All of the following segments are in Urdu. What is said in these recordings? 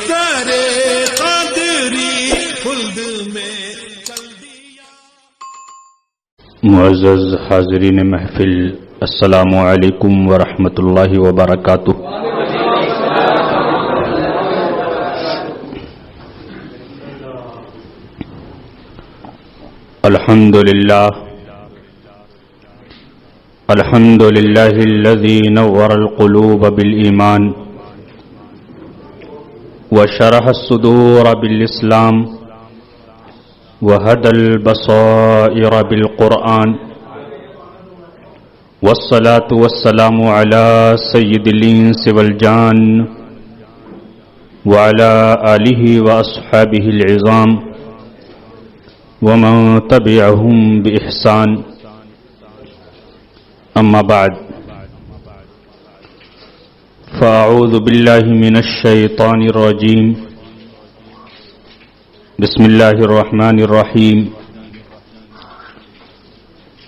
کرے قادری خلد میں چل دیا۔ معزز حاضرین محفل، السلام علیکم ورحمۃ اللہ وبرکاتہ۔ الحمد للہ الذی نور القلوب بالایمان وشرح الصدور بالاسلام وهدى البصائر بالقرآن والصلاة والسلام على سيد الإنس والجان وعلى آله وأصحابه العظام ومن تبعهم بإحسان، أما بعد، فأعوذ بالله من الشيطان الرجيم، بسم الله الرحمن الرحيم،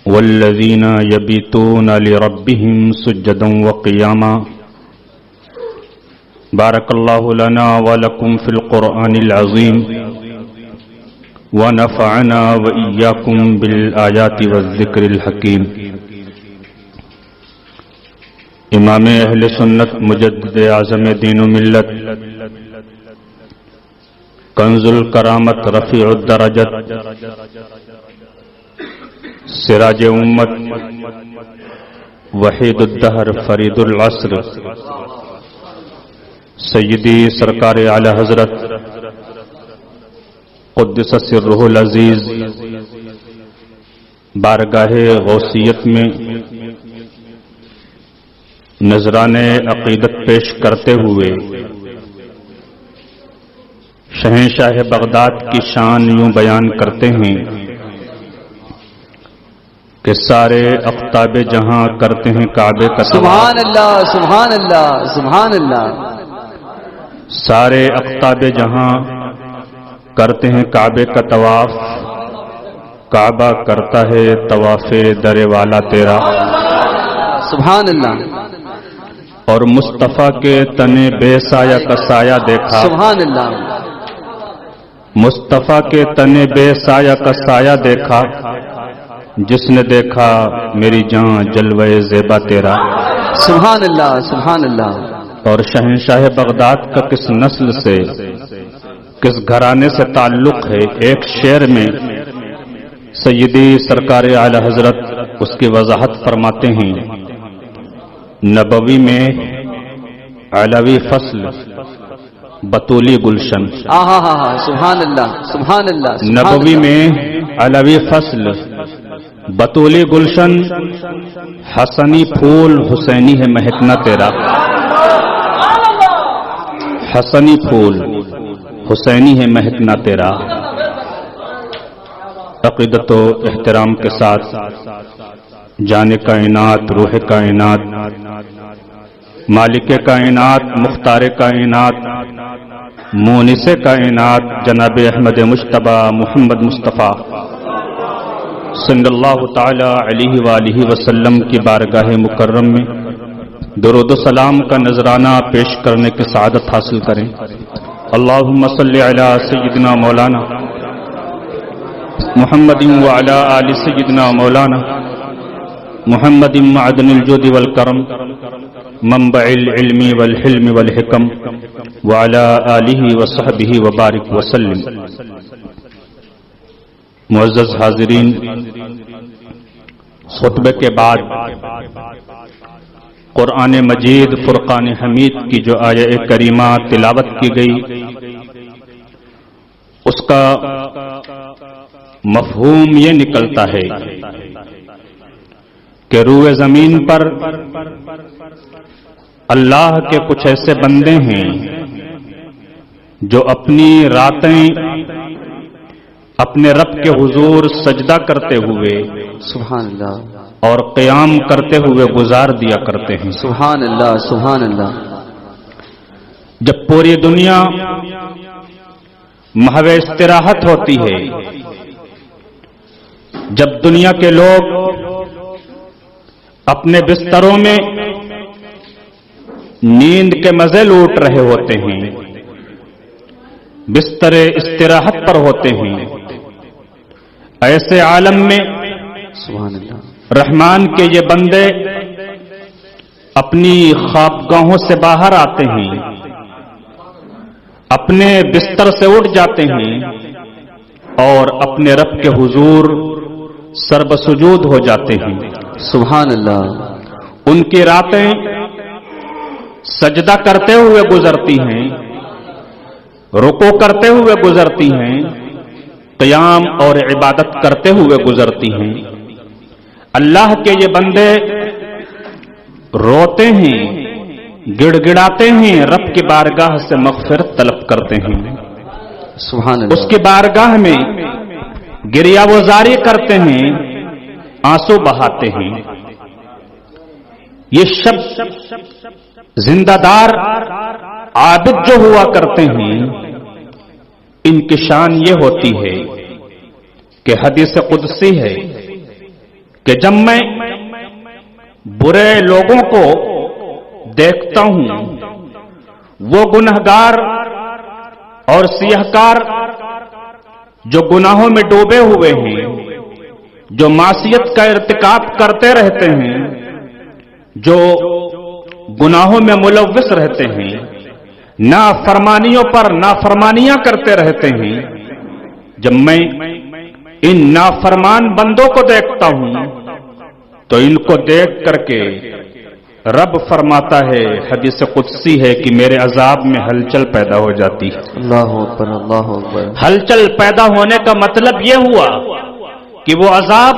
والذين يبيتون لربهم سجدا وقياما، بارك الله لنا ولكم في القرآن العظيم، ونفعنا وإياكم بالآيات والذكر الحكيم۔ امام اہل سنت مجدد اعظم دین و ملت، کنز الکرامت رفیع الدرجت، سراج امت، وحید الدہر فرید العصر، سیدی سرکار اعلی حضرت قدس سرہ العزیز بارگاہ غوثیت میں نذران عقیدت پیش کرتے ہوئے شہنشاہ بغداد کی شان یوں بیان کرتے ہیں کہ سارے اقطاب جہاں کرتے ہیں کعبے کا طواف۔ سبحان اللہ، سبحان اللہ، سبحان اللہ۔ سارے اقطاب جہاں کرتے ہیں کعبے کا طواف، کعبہ کرتا ہے طواف در والا تیرا۔ سبحان اللہ۔ اور مصطفیٰ کے تنے بے سایہ کا سایہ دیکھا۔ سبحان اللہ۔ مصطفیٰ کے تنے بے سایہ کا سایہ دیکھا، جس نے دیکھا میری جان جلوہ زیبا تیرا۔ سبحان اللہ، سبحان اللہ۔ اور شہنشاہ بغداد کا کس نسل سے، کس گھرانے سے تعلق ہے، ایک شعر میں سیدی سرکار اعلی حضرت اس کی وضاحت فرماتے ہیں۔ نبوی میں علوی فصل بطولی گلشن، سبحان اللہ، سبحان اللہ۔ نبوی میں علوی فصل بطولی گلشن، حسنی پھول حسینی ہے مہکنا تیرا۔ حسنی پھول حسینی ہے مہکنا تیرا۔ عقیدت و احترام کے ساتھ جان کائنات، روح کائنات، مالک کائنات، مختار کائنات، مونس کائنات جناب احمد مجتبی محمد مصطفیٰ صلی اللہ تعالی علیہ وآلہ وسلم کی بارگاہ مکرم میں درود و سلام کا نذرانہ پیش کرنے کی سعادت حاصل کریں۔ اللہم صلی علی سیدنا مولانا محمد وعلی آل سیدنا مولانا محمد معدن الجود والکرم، منبع العلم والحلم والحکم، وعلی آلہ وصحبہ وبارک وسلم۔ معزز حاضرین، خطبے کے بعد قرآن مجید فرقان حمید کی جو آیہ کریمہ تلاوت کی گئی، اس کا مفہوم یہ نکلتا ہے کہ روئے زمین پر اللہ کے کچھ ایسے بندے ہیں جو اپنی راتیں اپنے رب کے حضور سجدہ کرتے ہوئے سبحان اللہ اور قیام کرتے ہوئے گزار دیا کرتے ہیں۔ سبحان اللہ، سبحان اللہ۔ جب پوری دنیا محو استراحت ہوتی ہے، جب دنیا کے لوگ اپنے بستروں میں نیند کے مزے لوٹ رہے ہوتے ہیں، بستر استراحت پر ہوتے ہیں، ایسے عالم میں سبحان اللہ، رحمان کے یہ بندے اپنی خوابگاہوں سے باہر آتے ہیں، اپنے بستر سے اٹھ جاتے ہیں اور اپنے رب کے حضور سرب سجود ہو جاتے ہیں۔ سبحان اللہ، ان کی راتیں سجدہ کرتے ہوئے گزرتی ہیں، رکوع کرتے ہوئے گزرتی ہیں، قیام اور عبادت کرتے ہوئے گزرتی ہیں۔ اللہ کے یہ بندے روتے ہیں، گڑ گڑاتے ہیں، رب کی بارگاہ سے مغفرت طلب کرتے ہیں، سبحان اس اللہ، کی بارگاہ میں گریہ وزاری کرتے ہیں، آنسو بہاتے ہیں۔ یہ شب زندہ دار عابد جو ہوا کرتے ہیں، ان کی شان یہ ہوتی ہے کہ حدیث قدسی ہے کہ جب میں برے لوگوں کو دیکھتا ہوں، وہ گنہگار اور سیاہکار جو گناہوں میں ڈوبے ہوئے ہیں، جو معصیت کا ارتکاب کرتے رہتے ہیں، جو گناہوں میں ملوث رہتے ہیں، نافرمانیوں پر نافرمانیاں کرتے رہتے ہیں، جب میں ان نافرمان بندوں کو دیکھتا ہوں تو ان کو دیکھ کر کے رب فرماتا ہے، حدیث قدسی ہے کہ میرے عذاب میں ہلچل پیدا ہو جاتی ہے۔ اللہ اکبر، اللہ اکبر، ہلچل پیدا ہونے کا مطلب یہ ہوا کہ وہ عذاب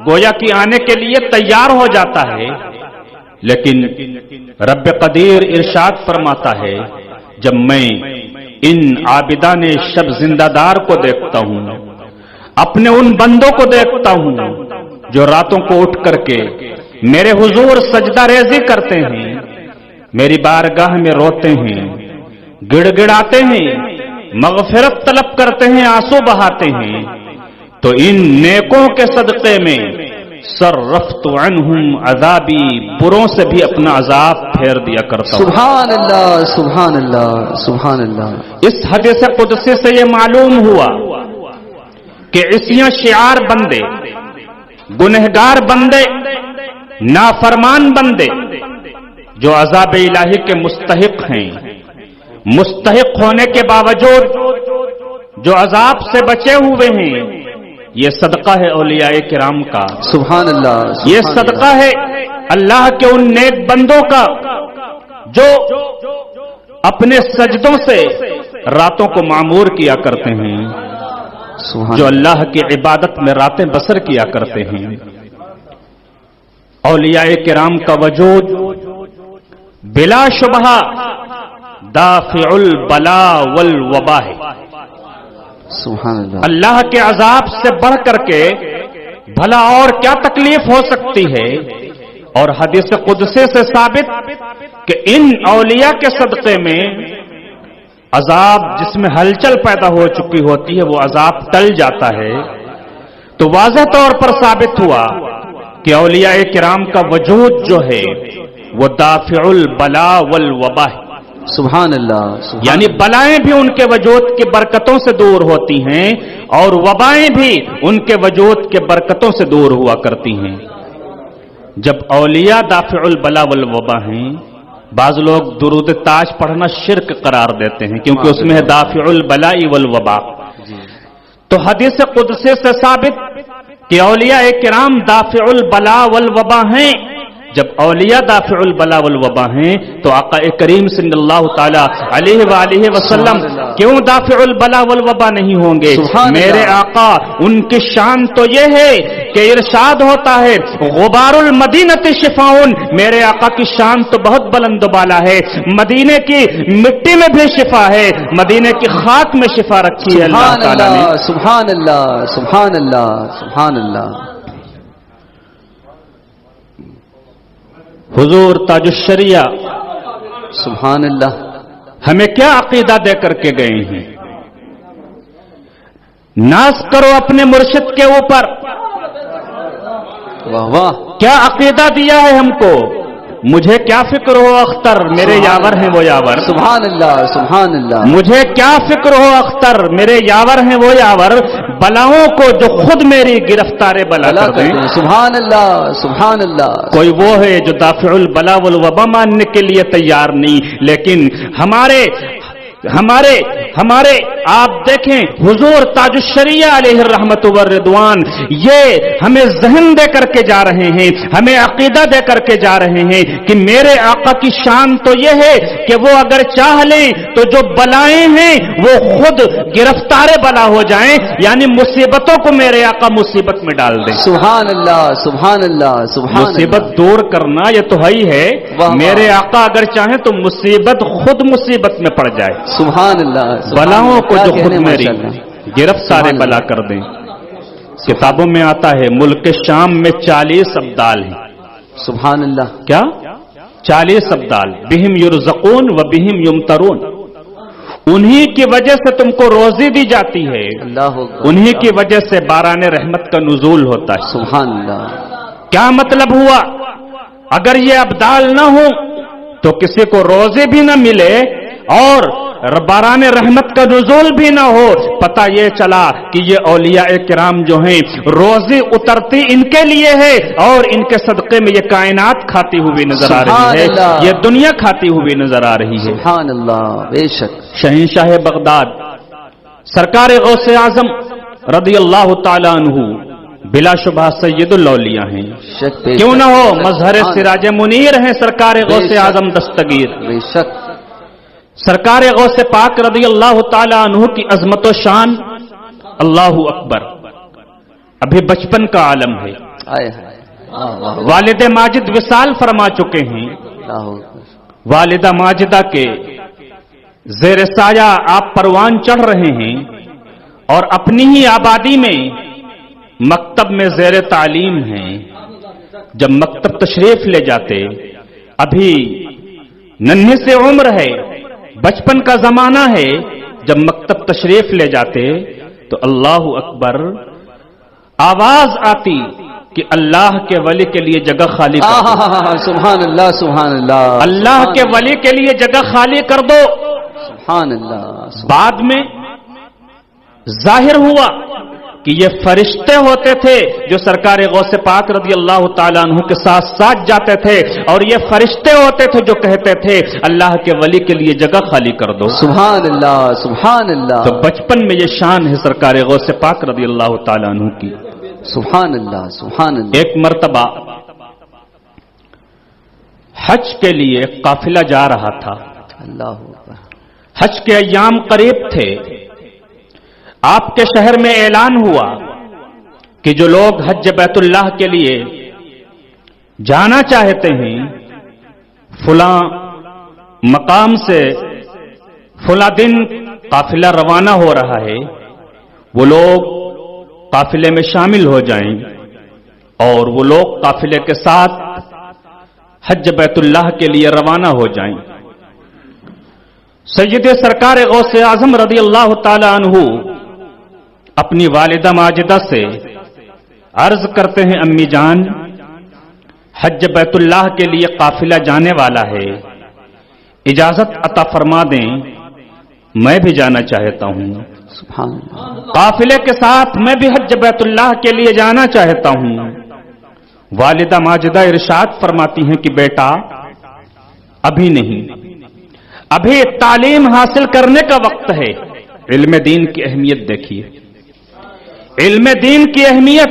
گویا کہ آنے کے لیے تیار ہو جاتا ہے، لیکن رب قدیر ارشاد فرماتا ہے، جب میں ان عابدان شب زندہ دار کو دیکھتا ہوں، اپنے ان بندوں کو دیکھتا ہوں جو راتوں کو اٹھ کر کے میرے حضور سجدہ ریزی کرتے ہیں، میری بارگاہ میں روتے ہیں، گڑ گڑاتے ہیں، مغفرت طلب کرتے ہیں، آنسو بہاتے ہیں، تو ان نیکوں کے صدقے میں صرفت عنہم عذابی، بروں سے بھی اپنا عذاب پھیر دیا کرتا ہوں۔ سبحان اللہ، سبحان اللہ، سبحان اللہ۔ اس حدیث قدسی سے یہ معلوم ہوا کہ عصیاں شعار بندے، گنہگار بندے، نافرمان بندے جو عذاب الہی کے مستحق ہیں، مستحق ہونے کے باوجود جو عذاب سے بچے ہوئے ہیں، یہ صدقہ ہے اولیاء کرام کا، سبحان اللہ، یہ سبحان صدقہ ہے اللہ کے ان نیک بندوں کا جو اپنے سجدوں سے راتوں کو معمور کیا کرتے ہیں، سبحان جو اللہ کی عبادت میں راتیں بسر کیا کرتے ہیں۔ اولیاء کرام کا وجود بلا شبہ دافع البلا والوبا ہے۔ سبحان اللہ، اللہ کے عذاب سے بڑھ کر کے بھلا اور کیا تکلیف ہو سکتی ہے؟ اور حدیث قدسی سے ثابت کہ ان اولیاء کے صدقے میں عذاب جس میں ہلچل پیدا ہو چکی ہوتی ہے وہ عذاب ٹل جاتا ہے، تو واضح طور پر ثابت ہوا کہ اولیاء کرام کا وجود جو ہے وہ دافع البلا والوبا ہے، سبحان اللہ، سبحان یعنی بلائیں بھی ان کے وجود کی برکتوں سے دور ہوتی ہیں اور وبائیں بھی ان کے وجود کے برکتوں سے دور ہوا کرتی ہیں۔ جب اولیاء دافع البلا والوبا ہیں، بعض لوگ درود تاج پڑھنا شرک قرار دیتے ہیں کیونکہ اس میں ہے دافع البلاء والوبا، تو حدیث قدسی سے ثابت کہ اولیاء کرام دافع البلاء والوبا ہیں۔ جب اولیاء دافع البلاء والوبا ہیں تو آقا کریم صلی اللہ تعالی علیہ وآلہ وسلم کیوں دافع البلاء والوبا نہیں ہوں گے؟ میرے آقا ان کی شان تو یہ ہے کہ ارشاد ہوتا ہے غبار المدینۃ شفاؤن، میرے آقا کی شان تو بہت بلند و بالا ہے، مدینے کی مٹی میں بھی شفا ہے، مدینے کی خاک میں شفا رکھی ہے اللہ تعالی نے۔ سبحان اللہ، سبحان اللہ، سبحان اللہ۔ حضور تاج الشریعہ سبحان اللہ، ہمیں کیا عقیدہ دے کر کے گئے ہیں؟ ناز کرو اپنے مرشد کے اوپر، واہ واہ، کیا عقیدہ دیا ہے ہم کو مجھے کیا فکر ہو اختر میرے یاور ہیں وہ یاور، سبحان اللہ سبحان اللہ، مجھے کیا فکر ہو اختر میرے یاور ہیں وہ یاور، بلاؤں کو جو خود میری گرفتار بلا کر دیں۔ سبحان اللہ سبحان اللہ۔ کوئی وہ ہے جو دافع البلا والوبا ماننے کے لیے تیار نہیں، لیکن ہمارے آپ دیکھیں حضور تاج الشریعہ علیہ الرحمت والرضوان یہ ہمیں ذہن دے کر کے جا رہے ہیں، ہمیں عقیدہ دے کر کے جا رہے ہیں کہ میرے آقا کی شان تو یہ ہے کہ وہ اگر چاہ لیں تو جو بلائیں ہیں وہ خود گرفتار بلا ہو جائیں، یعنی مصیبتوں کو میرے آقا مصیبت میں ڈال دیں۔ سبحان اللہ سبحان اللہ سبحان اللہ۔ مصیبت دور کرنا یہ تو ہے ہی ہے، میرے آقا اگر چاہیں تو مصیبت خود مصیبت میں پڑ جائے، سبحان اللہ۔ بلاؤں کو جو خود میری گرفتار بلا کر دیں۔ کتابوں میں آتا ہے ملک شام میں 40 ابدال ہیں، سبحان اللہ۔ کیا 40 ابدال، بہم یرزقون و بہم یمترون، انہی کی وجہ سے تم کو روزی دی جاتی ہے، اللہ انہی کی وجہ سے باران رحمت کا نزول ہوتا ہے۔ سبحان اللہ۔ کیا مطلب ہوا؟ اگر یہ ابدال نہ ہو تو کسی کو روزی بھی نہ ملے اور باران رحمت کا نزول بھی نہ ہو، پتہ یہ چلا کہ یہ اولیاء کرام جو ہیں روزی اترتی ان کے لیے ہے اور ان کے صدقے میں یہ کائنات کھاتی ہوئی نظر آ رہی ہے، یہ دنیا کھاتی ہوئی نظر آ رہی ہے۔ سبحان اللہ بے شک۔ شہنشاہ بغداد سرکار غوث اعظم رضی اللہ تعالی عنہ بلا شبہ سید الاولیاء ہیں، کیوں نہ ہو مظہر سراج منیر ہیں سرکار غوث اعظم دستگیر۔ بے شک۔ سرکار غوث پاک رضی اللہ تعالی عنہ کی عظمت و شان، اللہ اکبر، ابھی بچپن کا عالم ہے۔ والد ماجد وصال فرما چکے ہیں، والدہ ماجدہ کے زیر سایہ آپ پروان چڑھ رہے ہیں اور اپنی ہی آبادی میں مکتب میں زیر تعلیم ہیں۔ جب مکتب تشریف لے جاتے، ابھی ننھے سے عمر ہے، بچپن کا زمانہ ہے، جب مکتب تشریف لے جاتے تو اللہ اکبر آواز آتی کہ اللہ کے ولی کے لیے جگہ خالی کر دو، سبحان اللہ سبحان اللہ، اللہ کے ولی کے لیے جگہ خالی کر دو۔ سبحان اللہ۔ بعد میں ظاہر ہوا کہ یہ فرشتے ہوتے تھے جو سرکار غوث پاک رضی اللہ تعالیٰ عنہ کے ساتھ ساتھ جاتے تھے، اور یہ فرشتے ہوتے تھے جو کہتے تھے اللہ کے ولی کے لیے جگہ خالی کر دو۔ سبحان اللہ سبحان اللہ۔ تو بچپن میں یہ شان ہے سرکار غوث پاک رضی اللہ تعالیٰ عنہ کی۔ سبحان اللہ سبحان اللہ۔ ایک مرتبہ حج کے لیے قافلہ جا رہا تھا، اللہ حج کے ایام قریب تھے، آپ کے شہر میں اعلان ہوا کہ جو لوگ حج بیت اللہ کے لیے جانا چاہتے ہیں فلاں مقام سے فلاں دن قافلہ روانہ ہو رہا ہے، وہ لوگ قافلے میں شامل ہو جائیں اور وہ لوگ قافلے کے ساتھ حج بیت اللہ کے لیے روانہ ہو جائیں۔ سید سرکار غوث اعظم رضی اللہ تعالی عنہ اپنی والدہ ماجدہ سے عرض کرتے ہیں، امی جان حج بیت اللہ کے لیے قافلہ جانے والا ہے، اجازت عطا فرما دیں، میں بھی جانا چاہتا ہوں، سبحان اللہ۔ قافلے کے ساتھ میں بھی حج بیت اللہ کے لیے جانا چاہتا ہوں۔ والدہ ماجدہ ارشاد فرماتی ہیں کہ بیٹا ابھی نہیں، ابھی تعلیم حاصل کرنے کا وقت ہے۔ علم دین کی اہمیت دیکھیے، علم دین کی اہمیت۔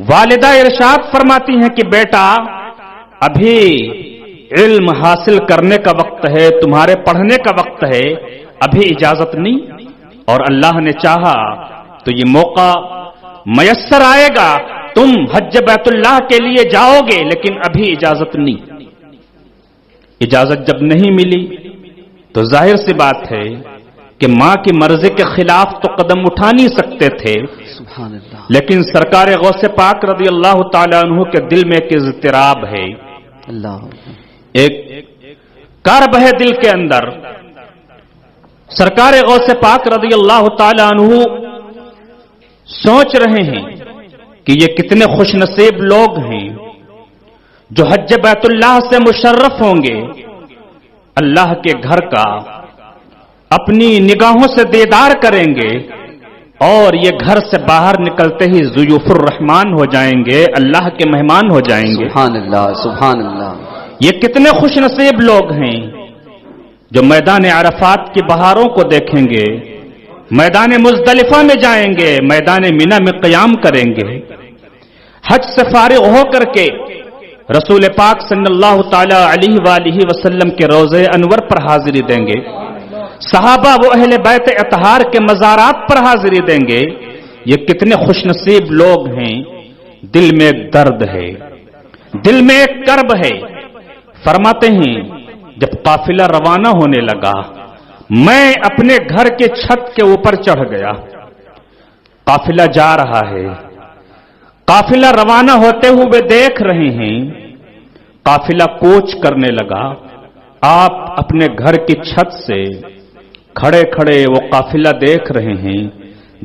والدہ ارشاد فرماتی ہیں کہ بیٹا ابھی علم حاصل کرنے کا وقت ہے، تمہارے پڑھنے کا وقت ہے، ابھی اجازت نہیں، اور اللہ نے چاہا تو یہ موقع میسر آئے گا، تم حج بیت اللہ کے لیے جاؤ گے، لیکن ابھی اجازت نہیں۔ اجازت جب نہیں ملی تو ظاہر سی بات ہے کہ ماں کی مرضی کے خلاف تو قدم اٹھا نہیں سکتے تھے، سبحان اللہ۔ لیکن سرکار غوث پاک رضی اللہ تعالی عنہ کے دل میں ایک اضطراب ہے، اللہ ایک کرب ہے دل کے اندر۔ سرکار غوث پاک رضی اللہ تعالی عنہ سوچ رہے ہیں کہ یہ کتنے خوش نصیب لوگ ہیں جو حج بیت اللہ سے مشرف ہوں گے اللہ کے گھر کا اپنی نگاہوں سے دیدار کریں گے اور یہ گھر سے باہر نکلتے ہی ضیوف الرحمان ہو جائیں گے، اللہ کے مہمان ہو جائیں گے۔ سبحان اللہ سبحان اللہ۔ یہ کتنے خوش نصیب لوگ ہیں جو میدان عرفات کی بہاروں کو دیکھیں گے، میدان مزدلفہ میں جائیں گے، میدان مینا میں قیام کریں گے، حج سے فارغ ہو کر کے رسول پاک صلی اللہ تعالی علیہ وآلہ وسلم کے روضہ انور پر حاضری دیں گے، صحابہ و اہل بیت اطہار کے مزارات پر حاضری دیں گے۔ یہ کتنے خوش نصیب لوگ ہیں۔ دل میں ایک درد ہے، دل میں ایک کرب ہے۔ فرماتے ہیں جب قافلہ روانہ ہونے لگا میں اپنے گھر کے چھت کے اوپر چڑھ گیا، قافلہ جا رہا ہے، قافلہ روانہ ہوتے ہوئے دیکھ رہے ہیں، قافلہ کوچ کرنے لگا، آپ اپنے گھر کی چھت سے کھڑے کھڑے وہ قافلہ دیکھ رہے ہیں،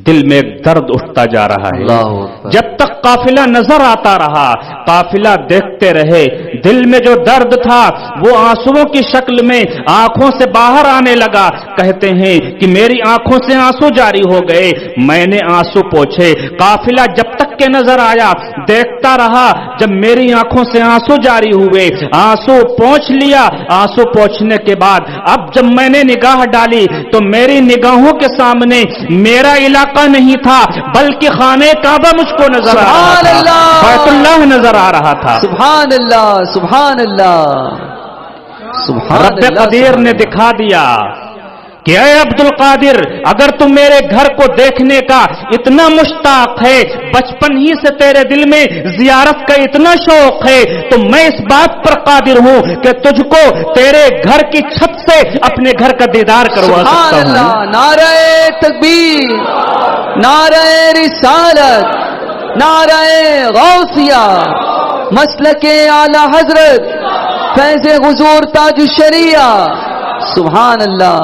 دل میں ایک درد اٹھتا جا رہا ہے۔ اللہ اکبر۔ جب تک قافلہ نظر آتا رہا، قافلہ دیکھتے رہے، دل میں جو درد تھا وہ آنسوؤں کی شکل میں آنکھوں سے باہر آنے لگا۔ کہتے ہیں کہ میری آنکھوں سے آنسو جاری ہو گئے، میں نے آنسو پوچھے، قافلہ جب تک کہ نظر آیا دیکھتا رہا، جب میری آنکھوں سے آنسو جاری ہوئے آنسو پوچھ لیا۔ آنسو پوچھنے کے بعد اب جب میں نے نگاہ ڈالی تو میری نگاہوں کے سامنے میرا علاقہ نہیں تھا بلکہ خانہ کعبہ مجھ کو نظر آ رہا سبحان تھا، اللہ، بیت اللہ نظر آ رہا تھا۔ سبحان اللہ سبحان اللہ سبحان رب اللہ۔ قدیر نے دکھا دیا کہ اے عبد القادر، اگر تم میرے گھر کو دیکھنے کا اتنا مشتاق ہے، بچپن ہی سے تیرے دل میں زیارت کا اتنا شوق ہے، تو میں اس بات پر قادر ہوں کہ تجھ کو تیرے گھر کی چھت سے اپنے گھر کا دیدار کروا سبحان سکتا اللہ، ہوں۔ نعرہ تکبیر، نعرہ رسالت، نعرہ غوثیہ، مسلک اعلی حضرت فیض حضور تاج الشریعہ۔ سبحان اللہ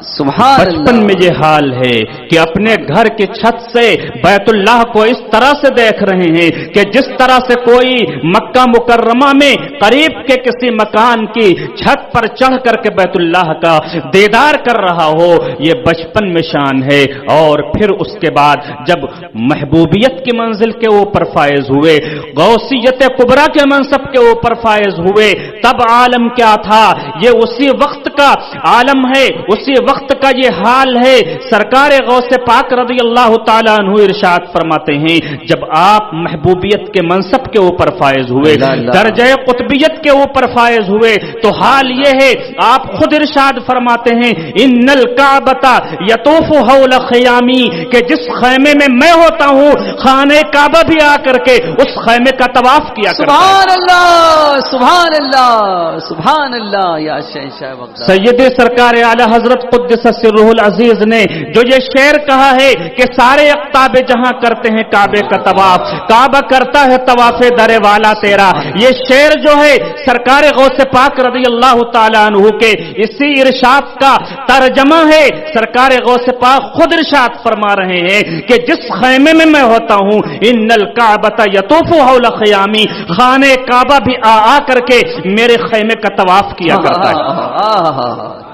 سبحان بچپن اللہ۔ میں یہ حال ہے کہ اپنے گھر کی چھت سے بیت اللہ کو اس طرح سے دیکھ رہے ہیں کہ جس طرح سے کوئی مکہ مکرمہ میں قریب کے کسی مکان کی چھت پر چڑھ کر کے بیت اللہ کا دیدار کر رہا ہو، یہ بچپن میں شان ہے۔ اور پھر اس کے بعد جب محبوبیت کی منزل کے اوپر فائز ہوئے، غوثیت کبریٰ کے منصب کے اوپر فائز ہوئے، تب عالم کیا تھا یہ اسی وقت کا عالم ہے، اسی وقت کا یہ حال ہے۔ سرکار غوث پاک رضی اللہ تعالیٰ عنہ ارشاد فرماتے ہیں جب آپ محبوبیت کے منصب کے اوپر فائز ہوئے، درجہ قطبیت کے اوپر فائز ہوئے، تو حال یہ ہے آپ خود ارشاد فرماتے ہیں ان الکعبۃ یطوف حول خیامی، کہ جس خیمے میں میں ہوتا ہوں خانہ کعبہ بھی آ کر کے اس خیمے کا طواف کیا کرتا ہے۔ سبحان اللہ سبحان اللہ سبحان اللہ۔ یا شہنشاہ بغداد سید سرکار اعلی حضرت قدس سرہ العزیز نے جو یہ شعر کہا ہے کہ سارے اقطاب جہاں کرتے ہیں کعبے کا طواف، کعبہ کرتا ہے طواف در والا تیرا، یہ شعر جو ہے سرکار غوث پاک رضی اللہ تعالیٰ عنہ کے اسی ارشاد کا ترجمہ ہے۔ سرکار غوث پاک خود ارشاد فرما رہے ہیں کہ جس خیمے میں میں ہوتا ہوں ان الکعبۃ یطوف حول خیامی، خانہ کعبہ بھی آ کر کے میرے خیمے کا طواف کیا کرتا ہے۔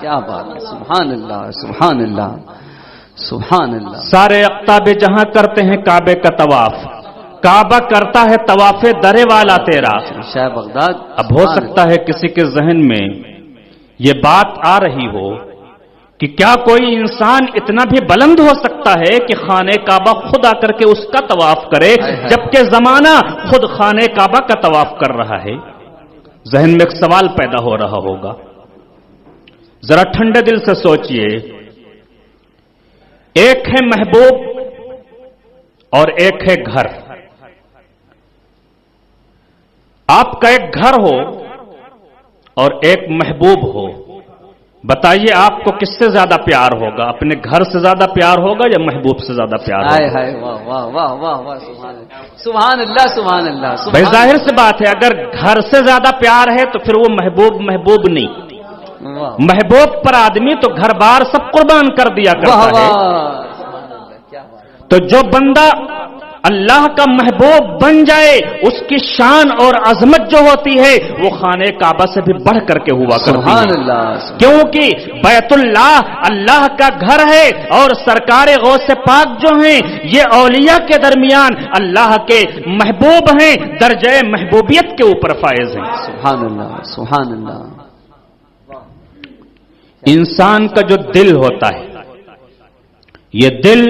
کیا بات ہے، سبحان اللہ سبحان اللہ سبحان اللہ۔ سارے اقطاب جہاں کرتے ہیں کعبے کا طواف، کعبہ کرتا ہے طواف درے والا تیرا۔ شاہ بغداد اب ہو سکتا ہے کسی کے ذہن میں یہ بات آ رہی ہو کہ کیا کوئی انسان اتنا بھی بلند ہو سکتا ہے کہ خانہ کعبہ خود آ کر کے اس کا طواف کرے، جبکہ زمانہ خود خانہ کعبہ کا طواف کر رہا ہے؟ ذہن میں ایک سوال پیدا ہو رہا ہوگا، ذرا ٹھنڈے دل سے سوچئے، ایک ہے محبوب اور ایک ہے گھر۔ آپ کا ایک گھر ہو اور ایک محبوب ہو، بتائیے آپ کو کس سے زیادہ پیار ہوگا؟ اپنے گھر سے زیادہ پیار ہوگا یا محبوب سے زیادہ پیار ہوگا؟ ہائے ہائے واہ واہ واہ واہ واہ سبحان اللہ سبحان اللہ سبحان بھائی اللہ۔ ظاہر سی بات ہے اگر گھر سے زیادہ پیار ہے تو پھر وہ محبوب نہیں، واہ محبوب پر آدمی تو گھر بار سب قربان کر دیا واہ کرتا ہے۔ واہ، کیا بات ہے۔ تو جو بندہ اللہ کا محبوب بن جائے اس کی شان اور عظمت جو ہوتی ہے وہ خانہ کعبہ سے بھی بڑھ کر کے ہوا کرتی سبحان ہے، اللہ، کیونکہ بیت اللہ اللہ کا گھر ہے اور سرکار غوث پاک جو ہیں یہ اولیاء کے درمیان اللہ کے محبوب ہیں، درجہ محبوبیت کے اوپر فائز ہیں۔ سبحان اللہ، سبحان اللہ، انسان کا جو دل ہوتا ہے یہ دل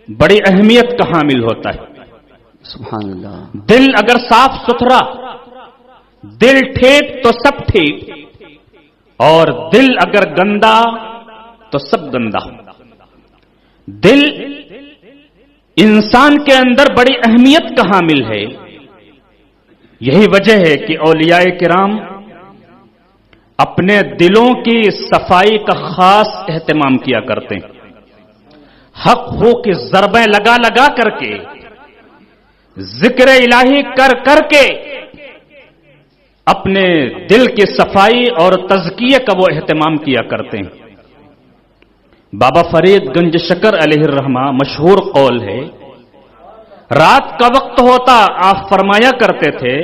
بڑی اہمیت کا حامل ہوتا ہے۔ سبحان اللہ، دل اگر صاف ستھرا، دل ٹھیک تو سب ٹھیک، اور دل اگر گندا تو سب گندا۔ دل انسان کے اندر بڑی اہمیت کا حامل ہے، یہی وجہ ہے کہ اولیاء کرام اپنے دلوں کی صفائی کا خاص اہتمام کیا کرتے ہیں، حق ہو کی ضربیں لگا لگا کر کے، ذکر الہی کر کر کے اپنے دل کی صفائی اور تزکیے کا وہ اہتمام کیا کرتے ہیں۔ بابا فرید گنج شکر علیہ الرحمہ مشہور قول ہے، رات کا وقت ہوتا آپ فرمایا کرتے تھے،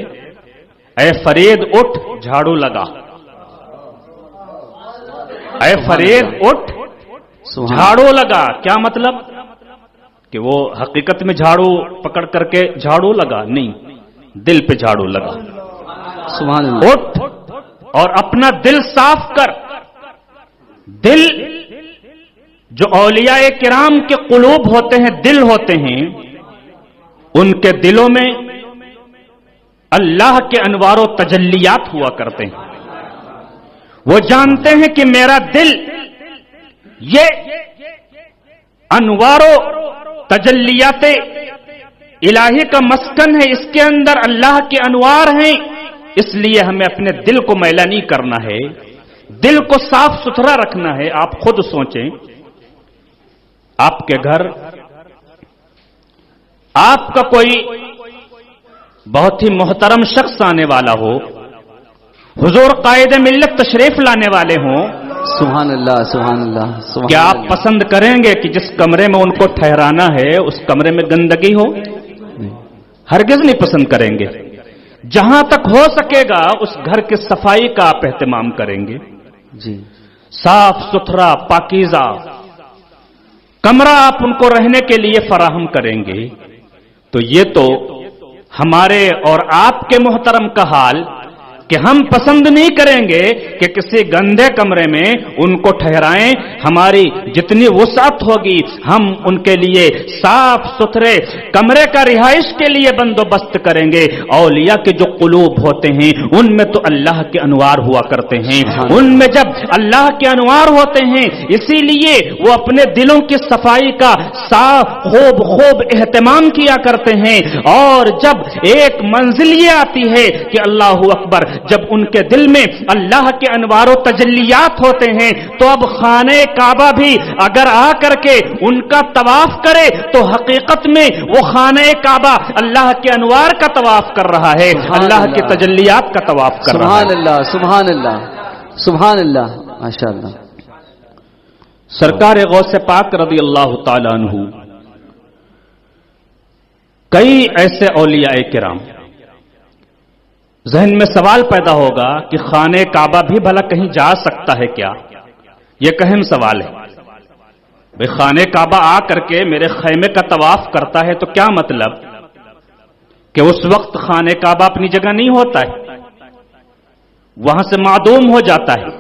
اے فرید اٹھ جھاڑو لگا، اے فرید اٹھ جھاڑو لگا۔ کیا مطلب؟ کہ وہ حقیقت میں جھاڑو پکڑ کر کے جھاڑو لگا نہیں، دل پہ جھاڑو لگا۔ سبحان اللہ، اٹھ اور اپنا دل صاف کر۔ دل جو اولیاء کرام کے قلوب ہوتے ہیں، دل ہوتے ہیں، ان کے دلوں میں اللہ کے انوار و تجلیات ہوا کرتے ہیں۔ وہ جانتے ہیں کہ میرا دل یہ انوار و تجلیات الہی کا مسکن ہے، اس کے اندر اللہ کے انوار ہیں، اس لیے ہمیں اپنے دل کو میلا نہیں کرنا ہے، دل کو صاف ستھرا رکھنا ہے۔ آپ خود سوچیں، آپ کے گھر آپ کا کوئی بہت ہی محترم شخص آنے والا ہو، حضور قائد ملت تشریف لانے والے ہوں، سبحان اللہ، سبحان اللہ، سبحان کیا آپ اللہ۔ پسند کریں گے کہ جس کمرے میں ان کو ٹھہرانا ہے اس کمرے میں گندگی ہو؟ ہرگز نہیں پسند کریں گے۔ جہاں تک ہو سکے گا اس گھر کی صفائی کا آپ اہتمام کریں گے، جی، صاف ستھرا پاکیزہ کمرہ آپ ان کو رہنے کے لیے فراہم کریں گے۔ تو یہ تو ہمارے اور آپ کے محترم کا حال کہ ہم پسند نہیں کریں گے کہ کسی گندے کمرے میں ان کو ٹھہرائیں۔ ہماری جتنی وسعت ہوگی ہم ان کے لیے صاف ستھرے کمرے کا رہائش کے لیے بندوبست کریں گے۔ اولیاء کے جو قلوب ہوتے ہیں ان میں تو اللہ کے انوار ہوا کرتے ہیں، ان میں جب اللہ کے انوار ہوتے ہیں اسی لیے وہ اپنے دلوں کی صفائی کا خوب اہتمام کیا کرتے ہیں۔ اور جب ایک منزل یہ آتی ہے کہ اللہ اکبر، جب ان کے دل میں اللہ کے انوار و تجلیات ہوتے ہیں تو اب خانہ کعبہ بھی اگر آ کر کے ان کا طواف کرے تو حقیقت میں وہ خانہ کعبہ اللہ کے انوار کا طواف کر رہا ہے، اللہ کی تجلیات کا طواف کر رہا ہے۔ سبحان اللہ، سبحان اللہ، سبحان اللہ، ماشاء اللہ۔ سرکار غوث پاک رضی اللہ تعالی عنہ، کئی ایسے اولیاء کرام، ذہن میں سوال پیدا ہوگا کہ خانہ کعبہ بھی بھلا کہیں جا سکتا ہے کیا؟ یہ ایک اہم سوال ہے۔ بھئی خانہ کعبہ آ کر کے میرے خیمے کا طواف کرتا ہے تو کیا مطلب کہ اس وقت خانہ کعبہ اپنی جگہ نہیں ہوتا ہے، وہاں سے معدوم ہو جاتا ہے،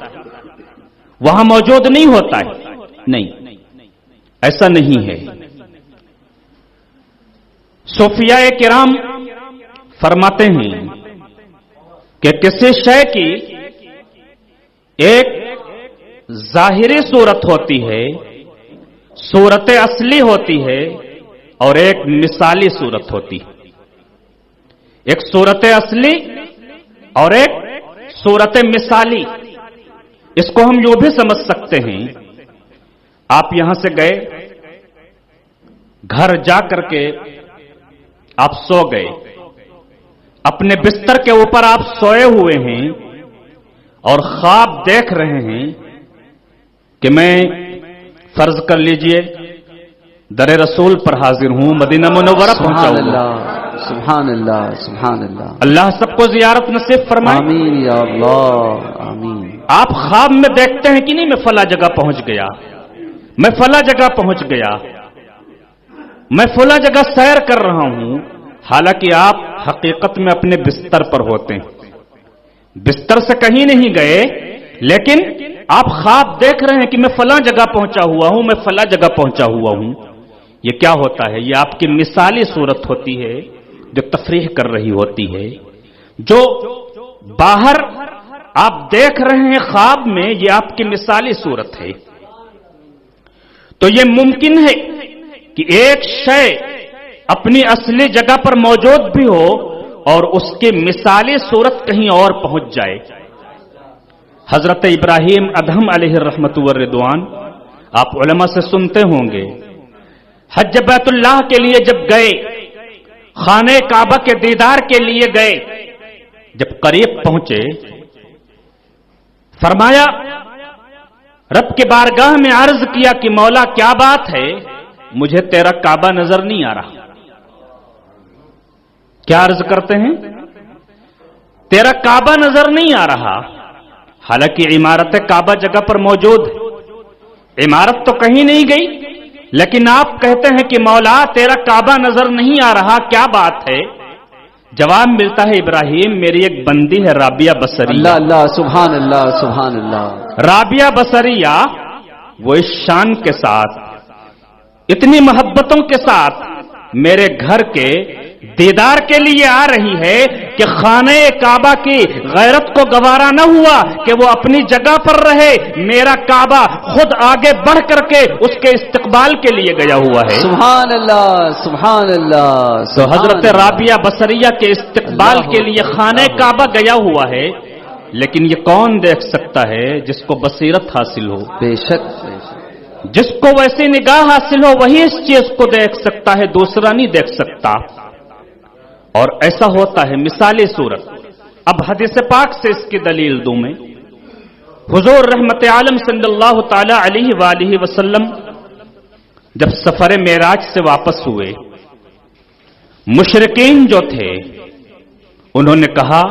وہاں موجود نہیں ہوتا ہے؟ نہیں، ایسا نہیں ہے۔ صوفیاء کرام فرماتے ہیں کہ کسی شے کی ایک ظاہری صورت ہوتی ہے، صورت اصلی ہوتی ہے، اور ایک مثالی صورت ہوتی ہے۔ ایک صورت اصلی اور ایک صورت مثالی، اس کو ہم یوں بھی سمجھ سکتے ہیں، آپ یہاں سے گئے، گھر جا کر کے آپ سو گئے، اپنے بستر کے اوپر آپ سوئے ہوئے ہیں اور خواب دیکھ رہے ہیں کہ میں فرض کر لیجئے در رسول پر حاضر ہوں، مدینہ منورہ پہنچا سبحان ہوں۔ اللہ سبحان اللہ سبحان اللہ، اللہ سب کو زیارت نصیب فرمائے۔ آمین یا اللہ آمین۔ آپ خواب میں دیکھتے ہیں کہ نہیں میں فلاں جگہ پہنچ گیا، میں فلاں جگہ پہنچ گیا، میں فلاں جگہ سیر کر رہا ہوں، حالانکہ آپ حقیقت میں اپنے بستر پر ہوتے ہیں، بستر سے کہیں نہیں گئے، لیکن آپ خواب دیکھ رہے ہیں کہ میں فلاں جگہ پہنچا ہوا ہوں، میں فلاں جگہ پہنچا ہوا ہوں۔ یہ کیا ہوتا ہے؟ یہ آپ کی مثالی صورت ہوتی ہے جو تفریح کر رہی ہوتی ہے۔ جو باہر آپ دیکھ رہے ہیں خواب میں، یہ آپ کی مثالی صورت ہے۔ تو یہ ممکن ہے کہ ایک شے اپنی اصلی جگہ پر موجود بھی ہو اور اس کی مثالی صورت کہیں اور پہنچ جائے۔ حضرت ابراہیم ادہم علیہ الرحمۃ والرضوان، آپ علماء سے سنتے ہوں گے، حج بیت اللہ کے لیے جب گئے، خانہ کعبہ کے دیدار کے لیے گئے، جب قریب پہنچے فرمایا، رب کے بارگاہ میں عرض کیا کہ مولا کیا بات ہے، مجھے تیرا کعبہ نظر نہیں آ رہا۔ کیا عرض کرتے ہیں؟ تیرا کعبہ نظر نہیں آ رہا، حالانکہ عمارت کعبہ جگہ پر موجود ہے، عمارت تو کہیں نہیں گئی، لیکن آپ کہتے ہیں کہ مولا تیرا کعبہ نظر نہیں آ رہا، کیا بات ہے؟ جواب ملتا ہے، ابراہیم میری ایک بندی ہے رابعہ بصریہ۔ اللہ اللہ سبحان اللہ سبحان اللہ۔ رابعہ بصریہ وہ اس شان کے ساتھ، اتنی محبتوں کے ساتھ میرے گھر کے دیدار کے لیے آ رہی ہے کہ خانہ کعبہ کی غیرت کو گوارا نہ ہوا کہ وہ اپنی جگہ پر رہے، میرا کعبہ خود آگے بڑھ کر کے اس کے استقبال کے لیے گیا ہوا ہے۔ سبحان اللہ سبحان اللہ۔ تو حضرت رابعہ بصریہ کے استقبال کے لیے خانہ کعبہ گیا ہوا ہے، لیکن یہ کون دیکھ سکتا ہے؟ جس کو بصیرت حاصل ہو، بے شک بے شک۔ جس کو ویسی نگاہ حاصل ہو وہی اس چیز کو دیکھ سکتا ہے، دوسرا نہیں دیکھ سکتا۔ اور ایسا ہوتا ہے مثالی صورت۔ اب حدیث پاک سے اس کی دلیل دوں میں، حضور رحمت عالم صلی اللہ تعالی علیہ وآلہ وسلم جب سفر معراج سے واپس ہوئے، مشرکین جو تھے انہوں نے کہا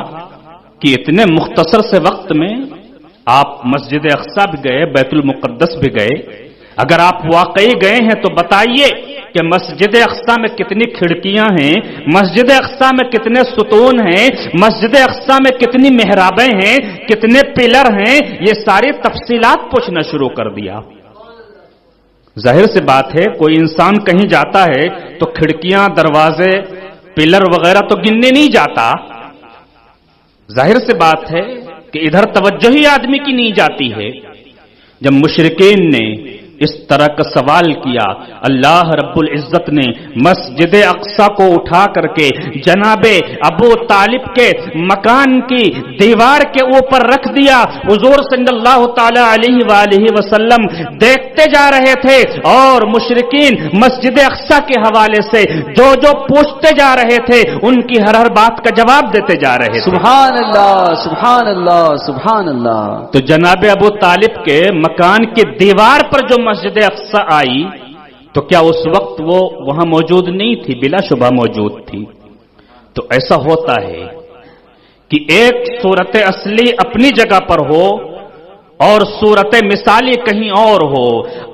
کہ اتنے مختصر سے وقت میں آپ مسجد اقصی بھی گئے، بیت المقدس بھی گئے، اگر آپ واقعی گئے ہیں تو بتائیے کہ مسجد اقصی میں کتنی کھڑکیاں ہیں، مسجد اقصی میں کتنے ستون ہیں، مسجد اقصی میں کتنی محرابیں ہیں، کتنے پلر ہیں، یہ ساری تفصیلات پوچھنا شروع کر دیا۔ ظاہر سی بات ہے کوئی انسان کہیں جاتا ہے تو کھڑکیاں، دروازے، پلر وغیرہ تو گننے نہیں جاتا، ظاہر سی بات ہے کہ ادھر توجہ ہی آدمی کی نہیں جاتی ہے۔ جب مشرکین نے اس طرح کا سوال کیا، اللہ رب العزت نے مسجد اقصی کو اٹھا کر کے جناب ابو طالب کے مکان کی دیوار کے اوپر رکھ دیا۔ حضور صلی اللہ تعالی علیہ وآلہ وسلم دیکھتے جا رہے تھے اور مشرکین مسجد اقصی کے حوالے سے جو جو پوچھتے جا رہے تھے ان کی ہر ہر بات کا جواب دیتے جا رہے تھے۔ سبحان اللہ سبحان اللہ سبحان اللہ۔ تو جناب ابو طالب کے مکان کی دیوار پر جو مسجد اقصی آئی تو کیا اس وقت وہ وہاں موجود نہیں تھی؟ بلا شبہ موجود تھی۔ تو ایسا ہوتا ہے کہ ایک صورت اصلی اپنی جگہ پر ہو اور صورت مثالی کہیں اور ہو۔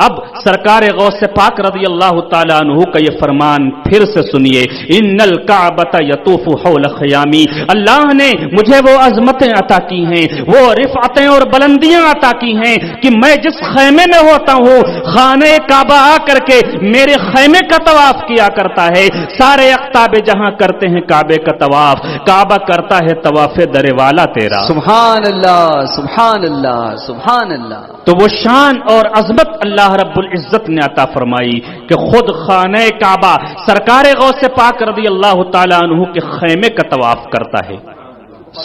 اب سرکار غوث پاک رضی اللہ تعالیٰ عنہ کا یہ فرمان پھر سے سنیے، ان الکعبۃ یطوف حول خیامی، اللہ نے مجھے وہ عظمتیں عطا کی ہیں، وہ رفعتیں اور بلندیاں عطا کی ہیں کہ میں جس خیمے میں ہوتا ہوں خانہ کعبہ آ کر کے میرے خیمے کا طواف کیا کرتا ہے، سارے اقطاب جہاں کرتے ہیں کعبے کا طواف، کعبہ کرتا ہے طواف در والا تیرا۔ سبحان اللہ سبحان اللہ سبحان اللہ۔ تو وہ شان اور عظمت اللہ رب العزت نے عطا فرمائی کہ خود خانہ کعبہ سرکار غوث پاک رضی اللہ تعالی عنہ کے خیمے کا طواف کرتا ہے۔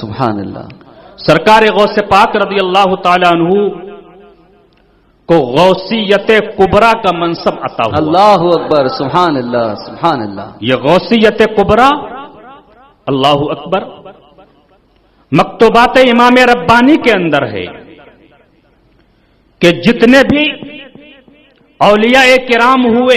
سبحان اللہ۔ سرکار غوث پاک رضی اللہ تعالی عنہ کو غوثیت کبریٰ کا منصب عطا ہوا۔ اللہ اکبر سبحان اللہ سبحان اللہ۔ یہ غوثیت کبریٰ، اللہ اکبر، مکتوبات امام ربانی کے اندر ہے کہ جتنے بھی اولیاء کرام ہوئے